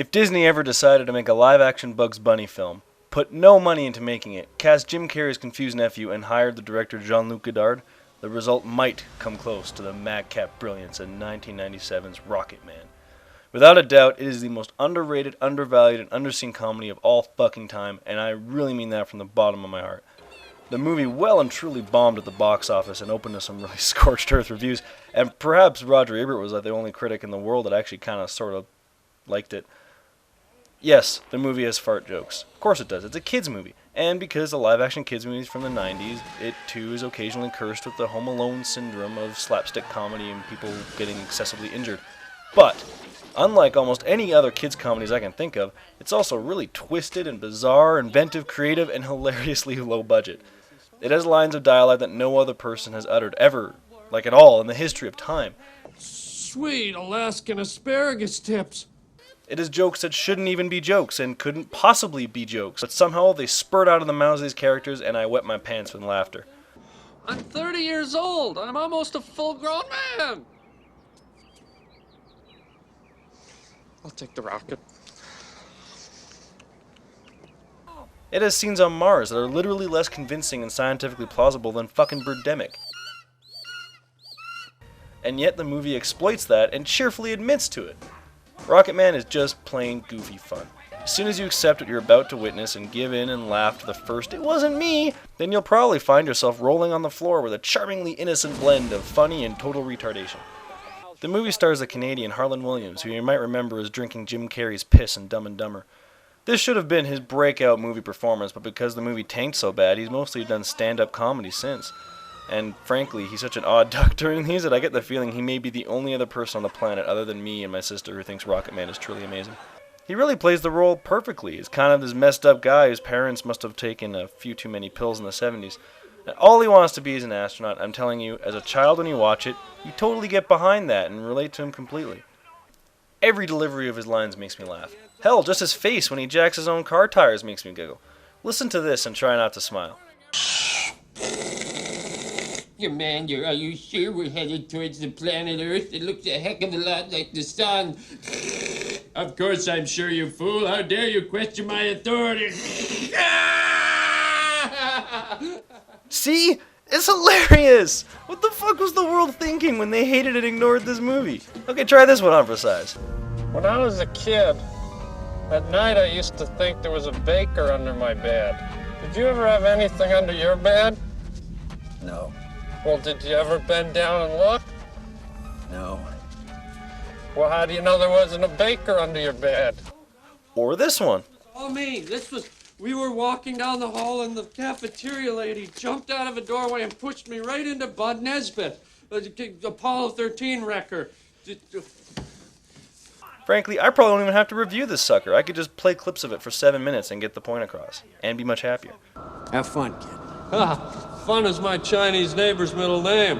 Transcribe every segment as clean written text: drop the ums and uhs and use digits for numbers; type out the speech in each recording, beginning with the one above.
If Disney ever decided to make a live-action Bugs Bunny film, put no money into making it, cast Jim Carrey's confused nephew, and hired the director Jean-Luc Godard, the result might come close to the madcap brilliance in 1997's Rocketman. Without a doubt, it is the most underrated, undervalued, and underseen comedy of all fucking time, and I really mean that from the bottom of my heart. The movie well and truly bombed at the box office and opened to some really scorched earth reviews, and perhaps Roger Ebert was like the only critic in the world that actually kind of sort of liked it. Yes, the movie has fart jokes. Of course it does. It's a kids movie. And because the live-action kids movies from the 90s, it too is occasionally cursed with the Home Alone syndrome of slapstick comedy and people getting excessively injured. But, unlike almost any other kids comedies I can think of, it's also really twisted and bizarre, inventive, creative, and hilariously low budget. It has lines of dialogue that no other person has uttered ever, like at all, in the history of time. Sweet Alaskan asparagus tips. It is jokes that shouldn't even be jokes and couldn't possibly be jokes, but somehow they spurt out of the mouths of these characters and I wet my pants with laughter. I'm 30 years old. I'm almost a full-grown man. I'll take the rocket. It has scenes on Mars that are literally less convincing and scientifically plausible than fucking Birdemic. And yet the movie exploits that and cheerfully admits to it. Rocketman is just plain goofy fun. As soon as you accept what you're about to witness and give in and laugh to the first "it wasn't me," then you'll probably find yourself rolling on the floor with a charmingly innocent blend of funny and total retardation. The movie stars the Canadian Harlan Williams, who you might remember as drinking Jim Carrey's piss in Dumb and Dumber. This should have been his breakout movie performance, but because the movie tanked so bad, he's mostly done stand-up comedy since. And frankly, he's such an odd duck during these that I get the feeling he may be the only other person on the planet other than me and my sister who thinks Rocketman is truly amazing. He really plays the role perfectly. He's kind of this messed up guy whose parents must have taken a few too many pills in the 70s. And all he wants to be is an astronaut. I'm telling you, as a child when you watch it, you totally get behind that and relate to him completely. Every delivery of his lines makes me laugh. Hell, just his face when he jacks his own car tires makes me giggle. Listen to this and try not to smile. Commander, are you sure we're headed towards the planet Earth? It looks a heck of a lot like the sun. Of course I'm sure, you fool. How dare you question my authority? See? It's hilarious! What the fuck was the world thinking when they hated and ignored this movie? Okay, try this one on for size. When I was a kid, at night I used to think there was a baker under my bed. Did you ever have anything under your bed? No. Well, did you ever bend down and look? No. Well, how do you know there wasn't a baker under your bed? Or this one. Oh, me. We were walking down the hall and the cafeteria lady jumped out of a doorway and pushed me right into Bud Nesbitt, the Apollo 13 wrecker. Frankly, I probably don't even have to review this sucker. I could just play clips of it for 7 minutes and get the point across. And be much happier. Have fun, kid. Fun is my Chinese neighbor's middle name.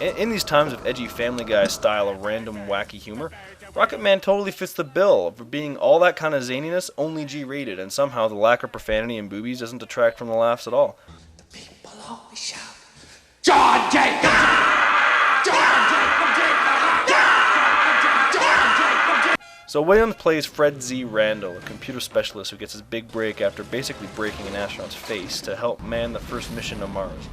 In these times of edgy Family Guy style of random wacky humor, Rocketman totally fits the bill for being all that kind of zaniness, only G-rated, and somehow the lack of profanity and boobies doesn't detract from the laughs at all. The people always shout, John Jacob! John Jacob! So Williams plays Fred Z. Randall, a computer specialist who gets his big break after basically breaking an astronaut's face to help man the first mission to Mars.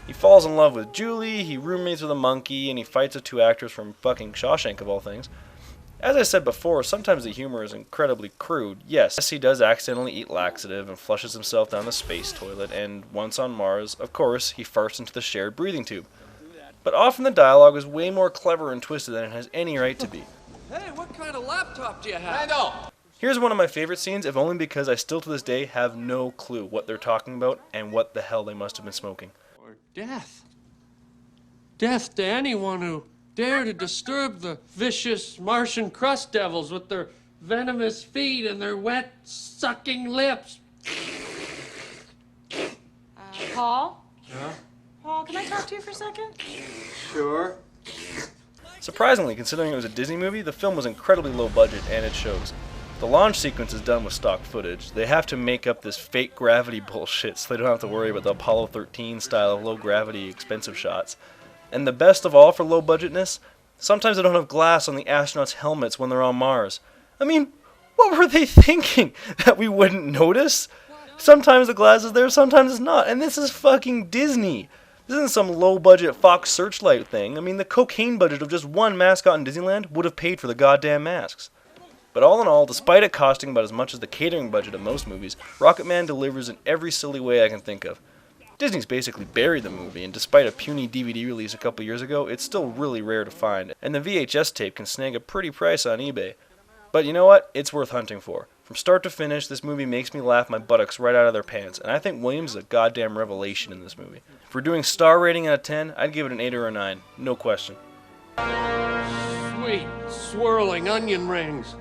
He falls in love with Julie, he roommates with a monkey, and he fights with two actors from fucking Shawshank of all things. As I said before, sometimes the humor is incredibly crude. Yes, he does accidentally eat laxative and flushes himself down the space toilet, and once on Mars, of course, he farts into the shared breathing tube. But often the dialogue is way more clever and twisted than it has any right to be. Hey, what kind of laptop do you have? I know. Here's one of my favorite scenes, if only because I still to this day have no clue what they're talking about and what the hell they must have been smoking. Or death. Death to anyone who dare to disturb the vicious Martian crust devils with their venomous feet and their wet, sucking lips. Paul? Yeah? Paul, can I talk to you for a second? Sure. Surprisingly, considering it was a Disney movie, the film was incredibly low budget, and it shows. The launch sequence is done with stock footage. They have to make up this fake gravity bullshit so they don't have to worry about the Apollo 13 style of low gravity expensive shots. And the best of all for low budgetness, sometimes they don't have glass on the astronauts' helmets when they're on Mars. I mean, What were they thinking? That we wouldn't notice? Sometimes the glass is there, sometimes it's not. And this is fucking Disney. This isn't some low-budget Fox Searchlight thing. I mean, the cocaine budget of just one mascot in Disneyland would have paid for the goddamn masks. But all in all, despite it costing about as much as the catering budget of most movies, Rocketman delivers in every silly way I can think of. Disney's basically buried the movie, and despite a puny DVD release a couple years ago, it's still really rare to find, and the VHS tape can snag a pretty price on eBay. But you know what? It's worth hunting for. From start to finish, this movie makes me laugh my buttocks right out of their pants, and I think Williams is a goddamn revelation in this movie. If we're doing star rating out of 10, I'd give it an 8 or a 9, no question. Sweet, swirling onion rings.